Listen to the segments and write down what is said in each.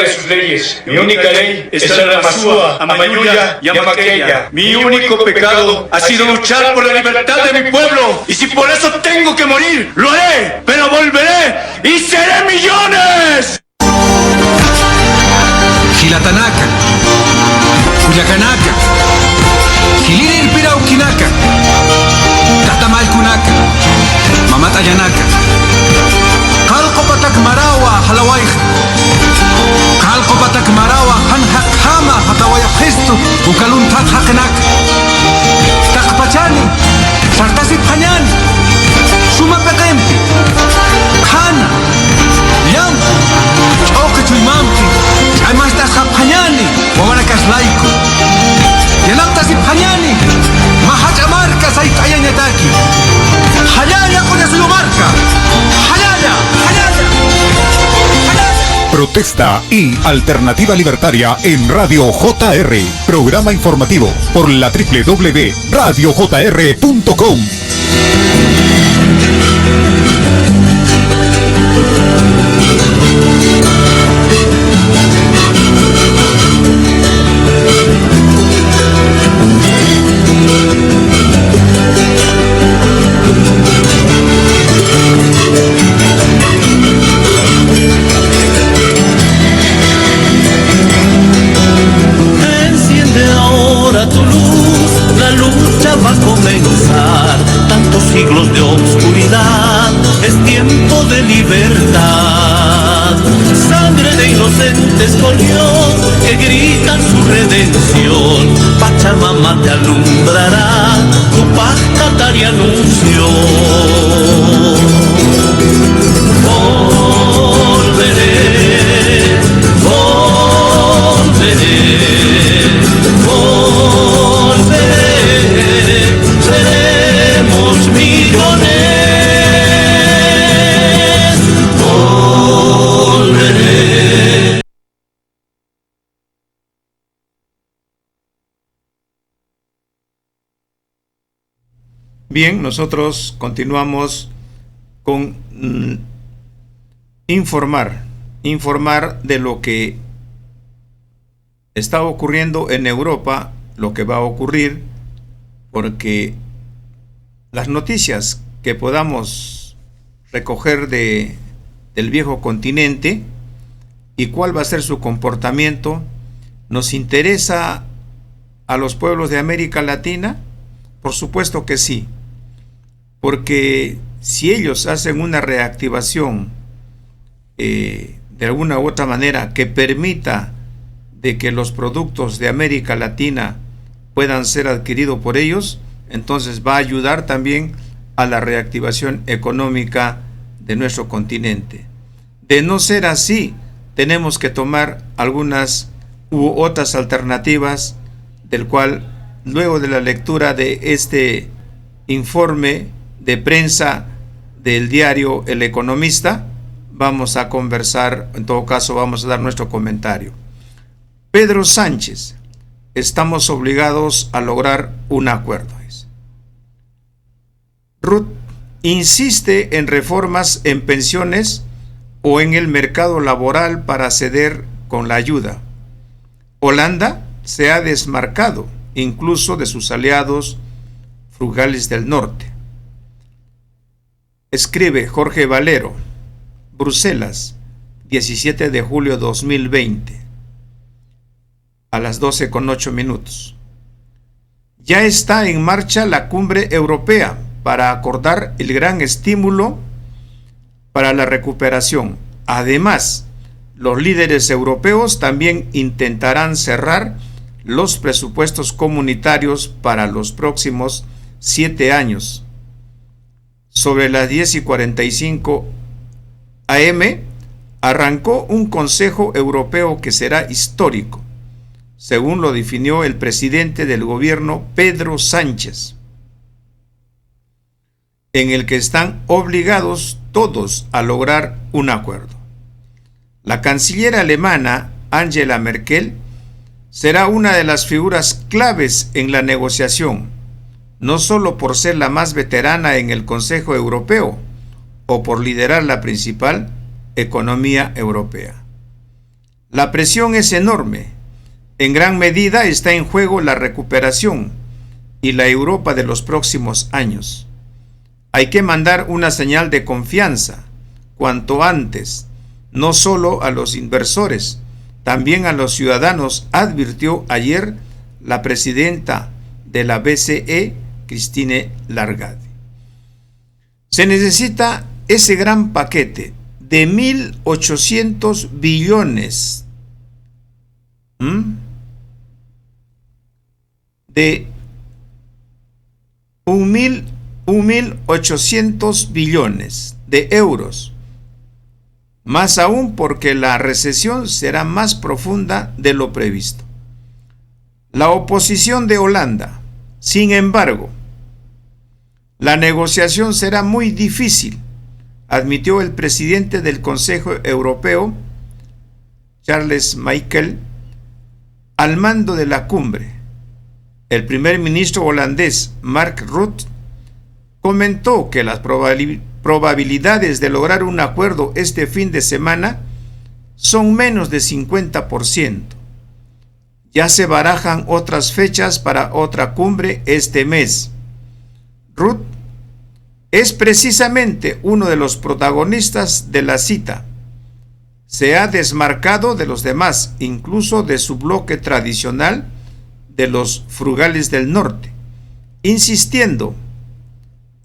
de sus leyes. Mi única ley es el Amasúa, Amayuya y Amaqueya. Mi único pecado ha sido luchar por la libertad de mi pueblo. Y si por eso tengo que morir, lo haré, pero volveré y seré millones. Gilatanaka, Cuyacanaka, Gilirir Pirauquinaca, Tatamaycunaka, Mamatayanaka, Calcopatak Marawa, Halawaija, Calcopatak Marawa, Hanhak Hama, Hatawaya Cristo, Ucaluntat Hakanaka, Takpachani, Sartasi Panyani, Suma Pekempi, Kana, Yam, Chokechuimampi, Aymastas Hapanyani, Wawanakas Laiko, Yanaptas Panyani, Mahachamarka Saitayanyataki, Hayaya con su marca, Hayaya, Hayaya, Hayaya. Protesta y Alternativa Libertaria en Radio JR. Programa informativo por la www.radiojr.com. Enciende ahora tu luz, la lucha va a comenzar. Tantos siglos de obscuridad, es tiempo de libertad. Sangre de inocentes corrió, que gritan su redención. Pachamama te alumbrará, tu paz cantar y anunció. Volveré, volveré, volveré, seremos millones. Volveré. Bien, nosotros continuamos con informar de lo que está ocurriendo en Europa, lo que va a ocurrir, porque las noticias que podamos recoger del viejo continente y cuál va a ser su comportamiento, nos interesa a los pueblos de América Latina. Por supuesto que sí, porque si ellos hacen una reactivación de alguna u otra manera que permita de que los productos de América Latina puedan ser adquiridos por ellos, entonces va a ayudar también a la reactivación económica de nuestro continente. De no ser así, tenemos que tomar algunas u otras alternativas, del cual luego de la lectura de este informe de prensa del diario El Economista, vamos a conversar, en todo caso vamos a dar nuestro comentario. Pedro Sánchez, estamos obligados a lograr un acuerdo. Ruth insiste en reformas en pensiones o en el mercado laboral para ceder con la ayuda. Holanda se ha desmarcado incluso de sus aliados frugales del norte. Escribe Jorge Valero, Bruselas, 17 de julio 2020, a las 12:08. Ya está en marcha la cumbre europea para acordar el gran estímulo para la recuperación. Además, los líderes europeos también intentarán cerrar los presupuestos comunitarios para los próximos 7 años. Sobre las 10:45 AM, arrancó un Consejo Europeo que será histórico, según lo definió el presidente del gobierno, Pedro Sánchez, en el que están obligados todos a lograr un acuerdo. La canciller alemana, Angela Merkel, será una de las figuras claves en la negociación, no solo por ser la más veterana en el Consejo Europeo o por liderar la principal economía europea. La presión es enorme. En gran medida está en juego la recuperación y la Europa de los próximos años. Hay que mandar una señal de confianza cuanto antes, no solo a los inversores, también a los ciudadanos, advirtió ayer la presidenta de la BCE, Christine Lagarde. Se necesita ese gran paquete de 1.800 billones de 1.800 billones de euros, más aún porque la recesión será más profunda de lo previsto. La oposición de Holanda, sin embargo, la negociación será muy difícil, admitió el presidente del Consejo Europeo, Charles Michel, al mando de la cumbre. El primer ministro holandés, Mark Rutte, comentó que las probabilidades de lograr un acuerdo este fin de semana son menos de 50%. Ya se barajan otras fechas para otra cumbre este mes. Rutte es precisamente uno de los protagonistas de la cita. Se ha desmarcado de los demás, incluso de su bloque tradicional de los frugales del norte, insistiendo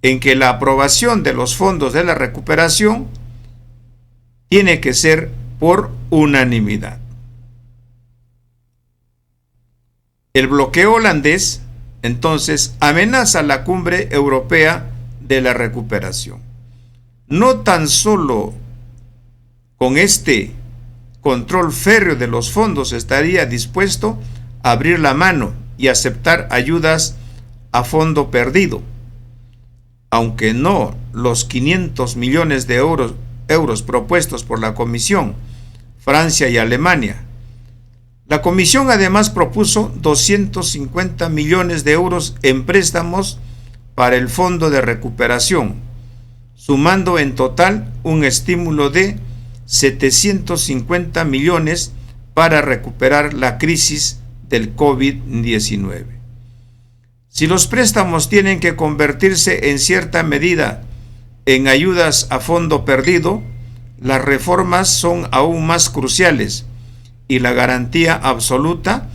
en que la aprobación de los fondos de la recuperación tiene que ser por unanimidad. El bloqueo holandés, entonces, amenaza la cumbre europea de la recuperación. No tan solo con este control férreo de los fondos estaría dispuesto a abrir la mano y aceptar ayudas a fondo perdido, aunque no los 500 millones de euros propuestos por la Comisión, Francia y Alemania. La Comisión además propuso 250 millones de euros en préstamos para el Fondo de Recuperación, sumando en total un estímulo de 750 millones para recuperar la crisis del COVID-19. Si los préstamos tienen que convertirse en cierta medida en ayudas a fondo perdido, las reformas son aún más cruciales y la garantía absoluta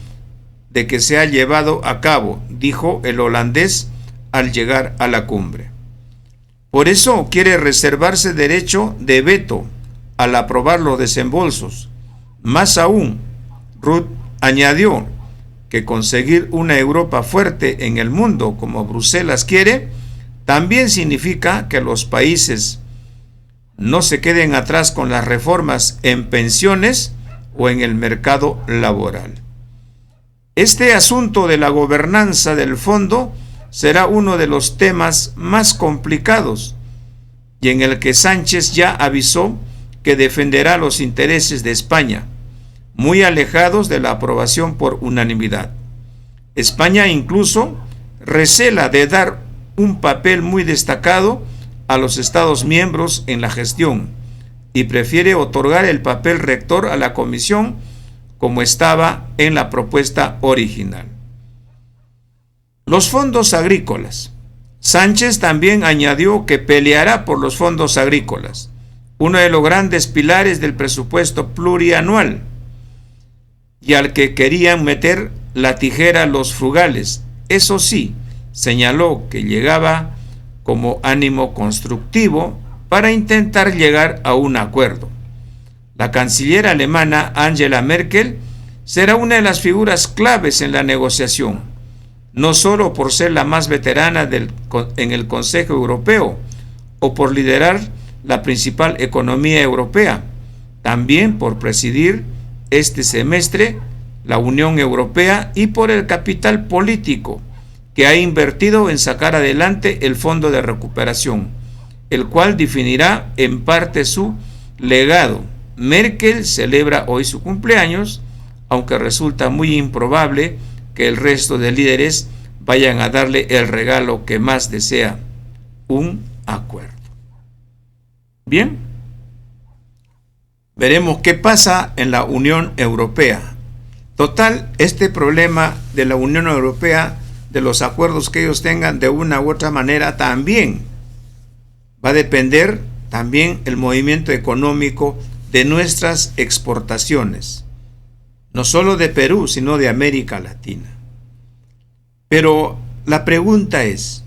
de que se ha llevado a cabo, dijo el holandés al llegar a la cumbre. Por eso quiere reservarse derecho de veto al aprobar los desembolsos. Más aún, Rutte añadió que conseguir una Europa fuerte en el mundo como Bruselas quiere, también significa que los países no se queden atrás con las reformas en pensiones o en el mercado laboral. Este asunto de la gobernanza del fondo será uno de los temas más complicados y en el que Sánchez ya avisó que defenderá los intereses de España, muy alejados de la aprobación por unanimidad. España incluso recela de dar un papel muy destacado a los Estados miembros en la gestión y prefiere otorgar el papel rector a la Comisión como estaba en la propuesta original. Los fondos agrícolas. Sánchez también añadió que peleará por los fondos agrícolas, uno de los grandes pilares del presupuesto plurianual, y al que querían meter la tijera los frugales. Eso sí, señaló que llegaba como ánimo constructivo para intentar llegar a un acuerdo. La canciller alemana Angela Merkel será una de las figuras claves en la negociación, no solo por ser la más veterana en el Consejo Europeo o por liderar la principal economía europea, también por presidir este semestre la Unión Europea y por el capital político que ha invertido en sacar adelante el Fondo de Recuperación, el cual definirá en parte su legado. Merkel celebra hoy su cumpleaños, aunque resulta muy improbable que el resto de líderes vayan a darle el regalo que más desea, un acuerdo. Bien, Veremos qué pasa en la Unión Europea. Total, este problema de la Unión Europea, de los acuerdos que ellos tengan de una u otra manera, también va a depender también el movimiento económico de nuestras exportaciones, no solo de Perú, sino de América Latina. Pero la pregunta es,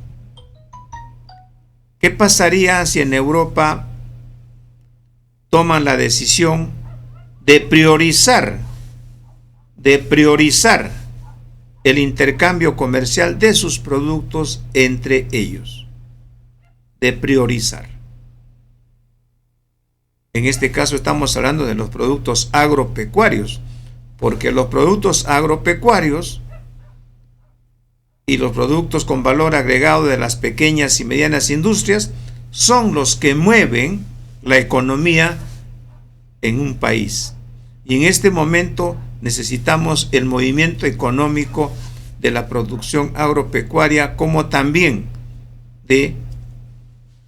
¿qué pasaría si en Europa toman la decisión de priorizar el intercambio comercial de sus productos entre ellos? De priorizar. En este caso estamos hablando de los productos agropecuarios, porque los productos agropecuarios y los productos con valor agregado de las pequeñas y medianas industrias son los que mueven la economía en un país. Y en este momento necesitamos el movimiento económico de la producción agropecuaria, como también de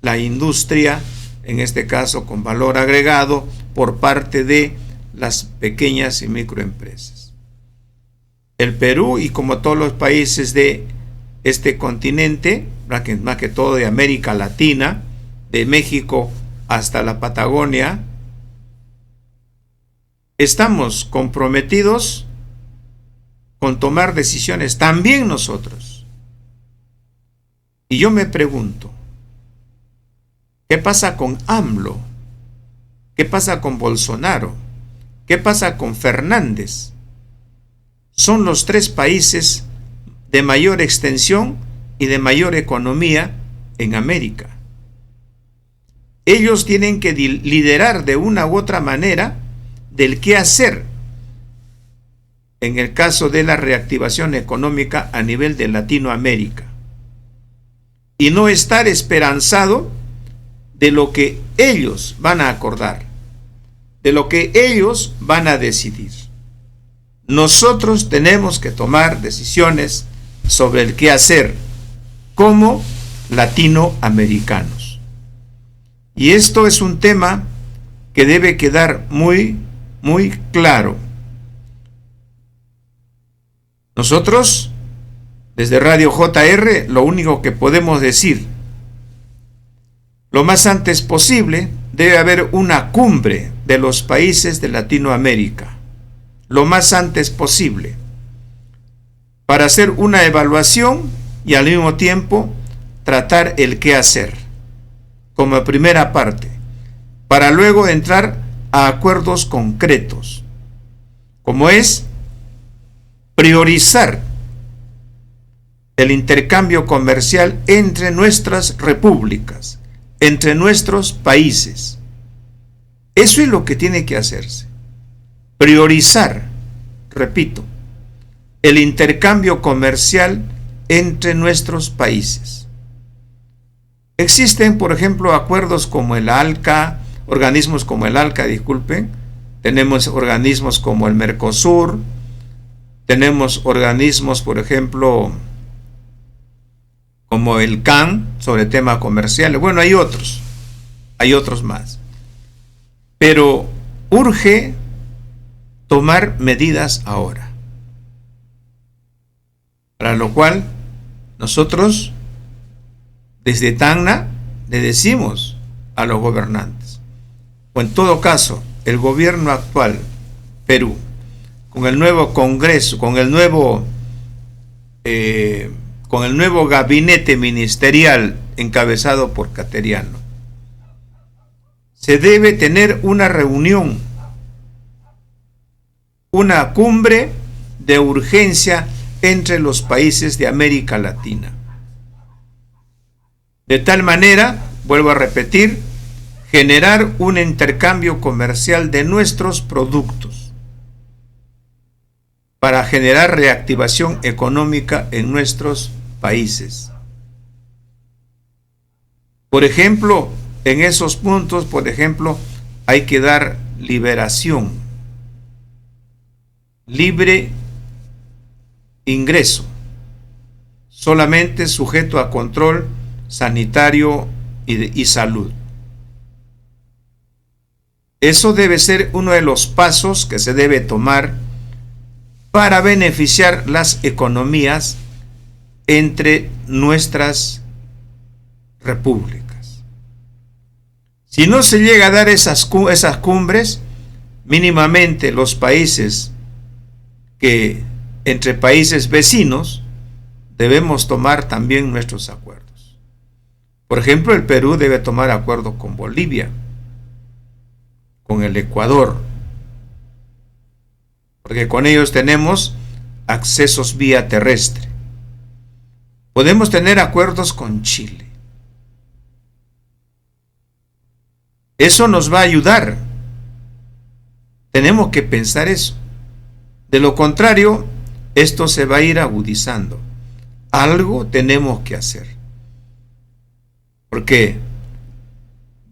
la industria, en este caso con valor agregado, por parte de las pequeñas y microempresas. El Perú, y como todos los países de este continente, más que todo de América Latina, de México hasta la Patagonia, estamos comprometidos con tomar decisiones, también nosotros. Y yo me pregunto, ¿qué pasa con AMLO? ¿Qué pasa con Bolsonaro? ¿Qué pasa con Fernández? Son los tres países de mayor extensión y de mayor economía en América. Ellos tienen que liderar de una u otra manera del qué hacer en el caso de la reactivación económica a nivel de Latinoamérica, y no estar esperanzado de lo que ellos van a acordar, de lo que ellos van a decidir. Nosotros tenemos que tomar decisiones sobre el qué hacer como latinoamericanos. Y esto es un tema que debe quedar muy claro. Nosotros, desde Radio JR, lo único que podemos decir, lo más antes posible debe haber una cumbre de los países de Latinoamérica, lo más antes posible, para hacer una evaluación y al mismo tiempo tratar el qué hacer como primera parte, para luego entrar a acuerdos concretos, como es priorizar el intercambio comercial entre nuestras repúblicas, entre nuestros países. Eso es lo que tiene que hacerse. Priorizar, repito, el intercambio comercial entre nuestros países. Existen, por ejemplo, acuerdos como el ALCA, organismos como el ALCA, tenemos organismos como el Mercosur, tenemos organismos, por ejemplo, como el CAN, sobre temas comerciales. Bueno, hay otros más. Pero urge tomar medidas ahora, para lo cual nosotros desde Tacna le decimos a los gobernantes, o en todo caso el gobierno actual, Perú, con el nuevo Congreso, con el nuevo gabinete ministerial encabezado por Cateriano, se debe tener una reunión, una cumbre de urgencia entre los países de América Latina. De tal manera, vuelvo a repetir, generar un intercambio comercial de nuestros productos para generar reactivación económica en nuestros países. Por ejemplo, en esos puntos, hay que dar liberación, libre ingreso, solamente sujeto a control sanitario y salud. Eso debe ser uno de los pasos que se debe tomar para beneficiar las economías entre nuestras repúblicas. Si no se llega a dar esas cumbres, mínimamente los países que entre países vecinos debemos tomar también nuestros acuerdos. Por ejemplo, el Perú debe tomar acuerdos con Bolivia, con el Ecuador, porque con ellos tenemos accesos vía terrestre. Podemos tener acuerdos con Chile. Eso nos va a ayudar. Tenemos que pensar eso. De lo contrario, esto se va a ir agudizando. Algo tenemos que hacer. Porque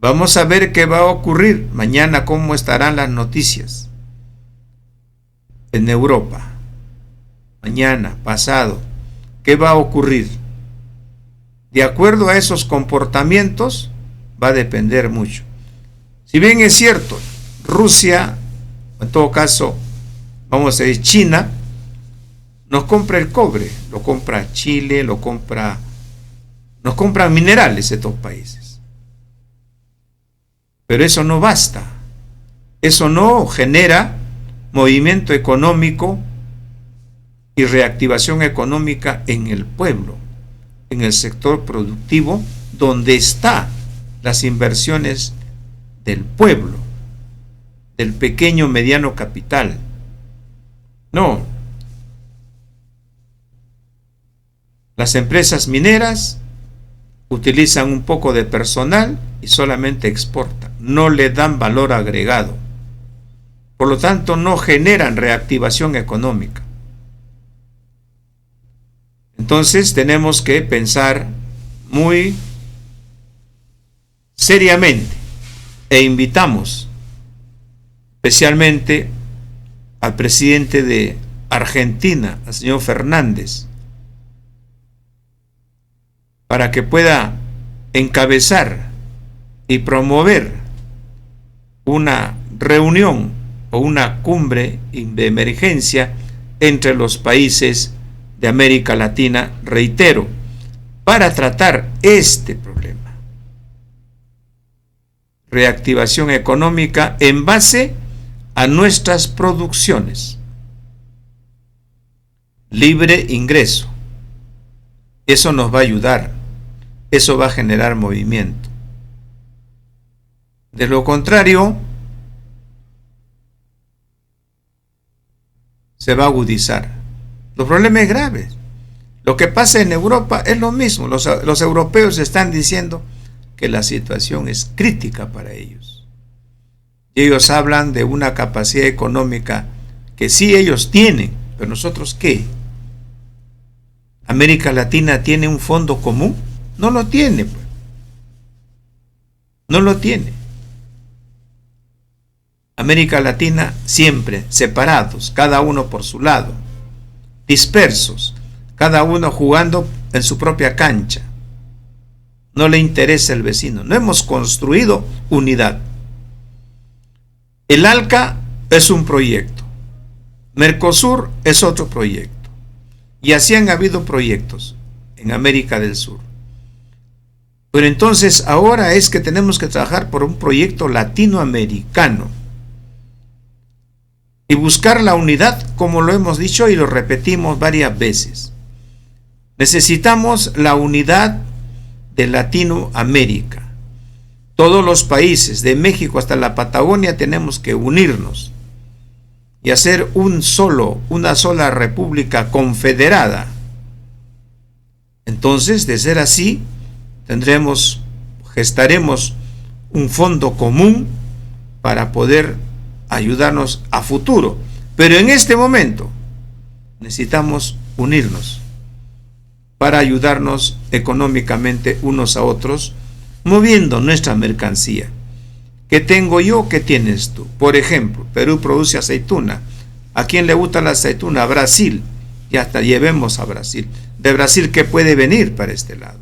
vamos a ver qué va a ocurrir mañana, cómo estarán las noticias en Europa. Mañana, pasado, ¿qué va a ocurrir? De acuerdo a esos comportamientos va a depender mucho. Si bien es cierto, Rusia, en todo caso, vamos a decir China, nos compra el cobre, lo compra Chile, nos compran minerales estos países. Pero eso no basta. Eso no genera movimiento económico y reactivación económica en el pueblo, en el sector productivo, donde están las inversiones del pueblo, del pequeño mediano capital. No. Las empresas mineras utilizan un poco de personal y solamente exportan, no le dan valor agregado. Por lo tanto, no generan reactivación económica. Entonces, tenemos que pensar muy seriamente e invitamos especialmente al presidente de Argentina, al señor Fernández, para que pueda encabezar y promover una reunión o una cumbre de emergencia entre los países de América Latina, reitero, para tratar este problema. Reactivación económica en base a nuestras producciones. Libre ingreso. Eso nos va a ayudar. Eso va a generar movimiento. De lo contrario, se va a agudizar. Los problemas es graves. Lo que pasa en Europa es lo mismo. Los europeos están diciendo que la situación es crítica para ellos. Y ellos hablan de una capacidad económica que sí ellos tienen, pero nosotros ¿qué? ¿América Latina tiene un fondo común? No lo tiene, pues. No lo tiene. América Latina siempre separados, cada uno por su lado, dispersos, cada uno jugando en su propia cancha. No le interesa el vecino. No hemos construido unidad. El ALCA es un proyecto. Mercosur es otro proyecto. Y así han habido proyectos en América del Sur. Pero entonces ahora es que tenemos que trabajar por un proyecto latinoamericano y buscar la unidad, como lo hemos dicho y lo repetimos varias veces. Necesitamos la unidad de Latinoamérica. Todos los países, de México hasta la Patagonia, tenemos que unirnos y hacer una sola república confederada. Entonces, de ser así, gestaremos un fondo común para poder ayudarnos a futuro. Pero en este momento necesitamos unirnos para ayudarnos económicamente unos a otros, moviendo nuestra mercancía. ¿Qué tengo yo? ¿Qué tienes tú? Por ejemplo, Perú produce aceituna. ¿A quién le gusta la aceituna? A Brasil. Y hasta llevemos a Brasil. De Brasil, ¿qué puede venir para este lado?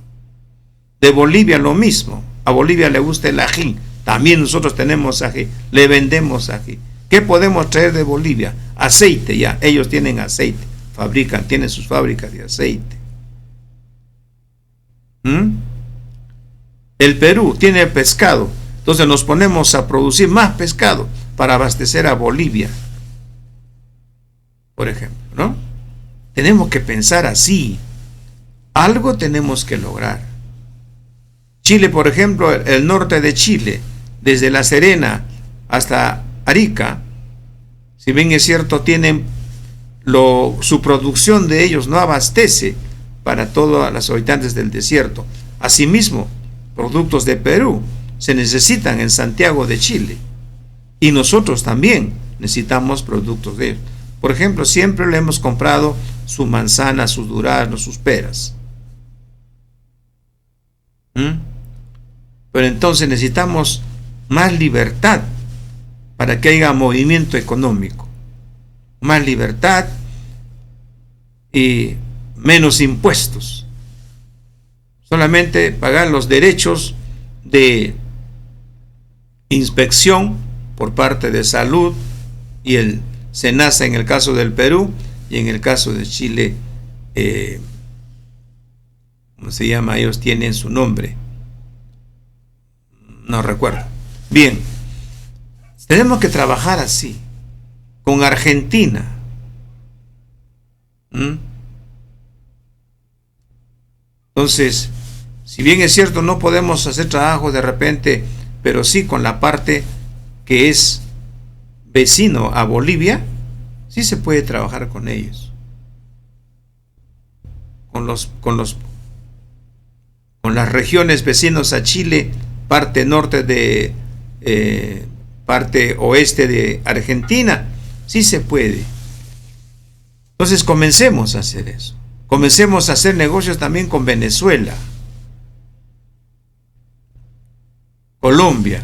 De Bolivia lo mismo. A Bolivia le gusta el ají. También nosotros tenemos ají, le vendemos ají. ¿Qué podemos traer de Bolivia? Aceite, ya, ellos tienen aceite, tienen sus fábricas de aceite. El Perú tiene pescado, entonces nos ponemos a producir más pescado para abastecer a Bolivia, por ejemplo, ¿no? Tenemos que pensar así, algo tenemos que lograr. Chile, por ejemplo, el norte de Chile, desde La Serena hasta Arica, si bien es cierto, tienen su producción de ellos no abastece para todos los habitantes del desierto. Asimismo, productos de Perú se necesitan en Santiago de Chile, y nosotros también necesitamos productos de ellos. Por ejemplo, siempre le hemos comprado su manzana, sus duraznos, sus peras. Pero entonces necesitamos más libertad para que haya movimiento económico, más libertad y menos impuestos. Solamente pagar los derechos de inspección por parte de salud y el SENASA en el caso del Perú, y en el caso de Chile, ¿cómo se llama? Ellos tienen su nombre, no recuerdo. Bien, tenemos que trabajar así, con Argentina. Entonces, si bien es cierto, no podemos hacer trabajo de repente, pero sí con la parte que es vecino a Bolivia, sí se puede trabajar con ellos. Con las regiones vecinos a Chile, parte norte de parte oeste de Argentina, sí se puede. Entonces comencemos a hacer eso. Comencemos a hacer negocios también con Venezuela, Colombia,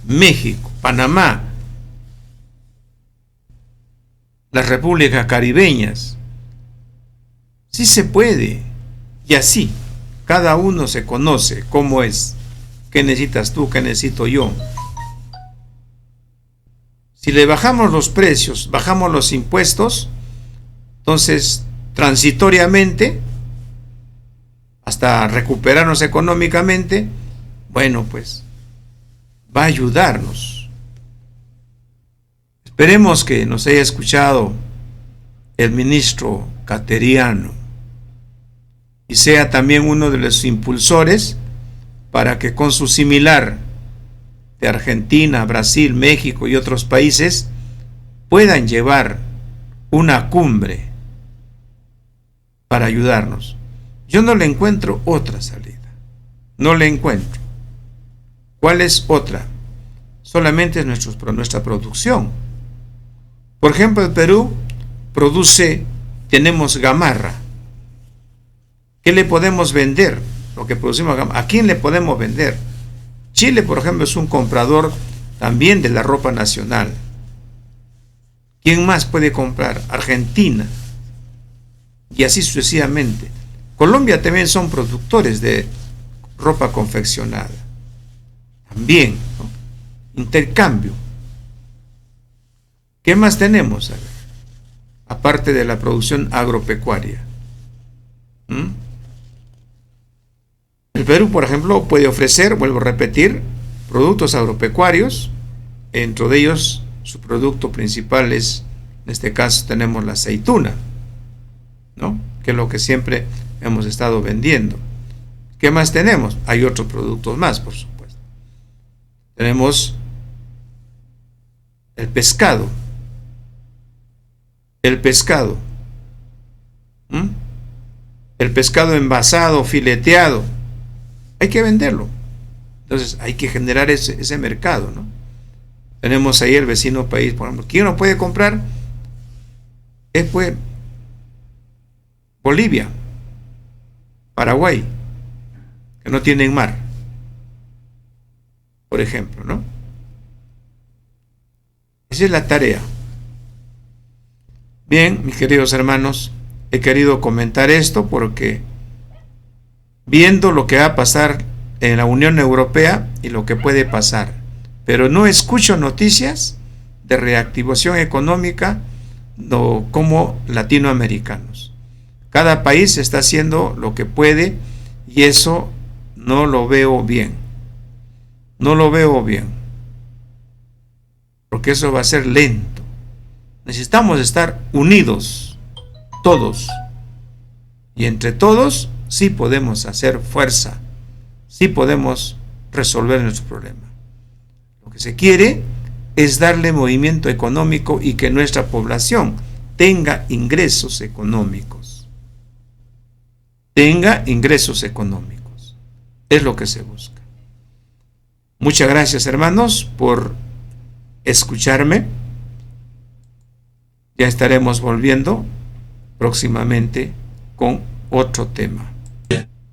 México, Panamá, las repúblicas caribeñas. Sí se puede. Y así, cada uno se conoce cómo es. ¿Qué necesitas tú? ¿Qué necesito yo? Si le bajamos los precios, bajamos los impuestos, entonces transitoriamente, hasta recuperarnos económicamente, bueno, pues va a ayudarnos. Esperemos que nos haya escuchado el ministro Cateriano y sea también uno de los impulsores para que con su similar de Argentina, Brasil, México y otros países puedan llevar una cumbre para ayudarnos. Yo no le encuentro otra salida, no le encuentro. ¿Cuál es otra? Solamente es nuestra producción. Por ejemplo, el Perú tenemos gamarra. ¿Qué le podemos vender? Lo que producimos, ¿a quién le podemos vender? Chile, por ejemplo, es un comprador también de la ropa nacional. ¿Quién más puede comprar? Argentina. Y así sucesivamente. Colombia también son productores de ropa confeccionada. También, ¿no? Intercambio. ¿Qué más tenemos? A ver, aparte de la producción agropecuaria. El Perú, por ejemplo, puede ofrecer, vuelvo a repetir, productos agropecuarios. Dentro de ellos, su producto principal es, en este caso, tenemos la aceituna, ¿no? Que es lo que siempre hemos estado vendiendo. ¿Qué más tenemos? Hay otros productos más, por supuesto. Tenemos el pescado. El pescado envasado, fileteado. Hay que venderlo. Entonces hay que generar ese mercado, ¿no? Tenemos ahí el vecino país, por ejemplo. ¿Quién no puede comprar? Es pues Bolivia, Paraguay, que no tienen mar, por ejemplo, ¿no? Esa es la tarea. Bien, mis queridos hermanos, he querido comentar esto porque viendo lo que va a pasar en la Unión Europea y lo que puede pasar, pero no escucho noticias de reactivación económica como latinoamericanos. Cada país está haciendo lo que puede y eso no lo veo bien. No lo veo bien, porque eso va a ser lento. Necesitamos estar unidos, todos, y entre todos sí podemos hacer fuerza, sí podemos resolver nuestro problema. Lo que se quiere es darle movimiento económico y que nuestra población tenga ingresos económicos. Tenga ingresos económicos. Es lo que se busca. Muchas gracias, hermanos, por escucharme. Ya estaremos volviendo próximamente con otro tema.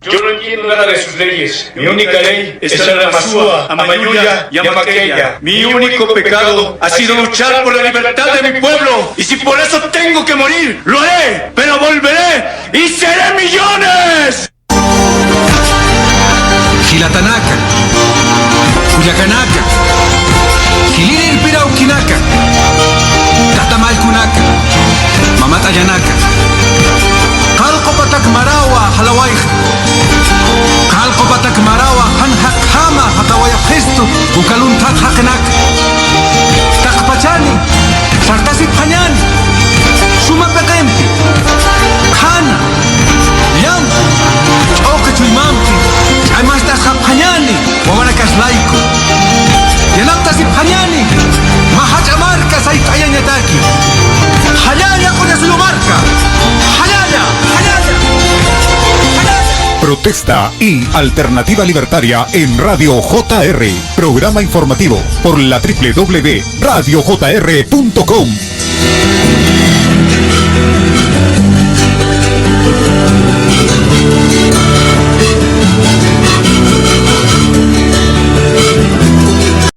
Yo no entiendo nada de sus leyes. Mi única ley es ser Masúa, Amayuya y Amaqueya. Mi único pecado ha sido luchar por la libertad de mi pueblo. Y si por eso tengo que morir, lo haré, pero volveré y seré millones. Gilatanaka, Cuyacanaka, Gilini el Pirauquinaca, Tatamalcunaca, Mamatayanaka, Calcopatak Marawa, Halawaij, Calcopatak Marawa, Hanhakama, Hatawaya Cristo, Ucaluntat Hakenak, Takpachani, Sartasi Pañan, Suma Petempi, Kana, Yam, Okechuimampi, Además de Japanyani, Wawanakas Laiko, Yanaptas y Panyani, Mahachamarca Saitayanyataki, Hayaya con su marca, Hayaya, Hayaya, Hayaya. Protesta y Alternativa Libertaria en Radio JR. Programa informativo por la www.radiojr.com.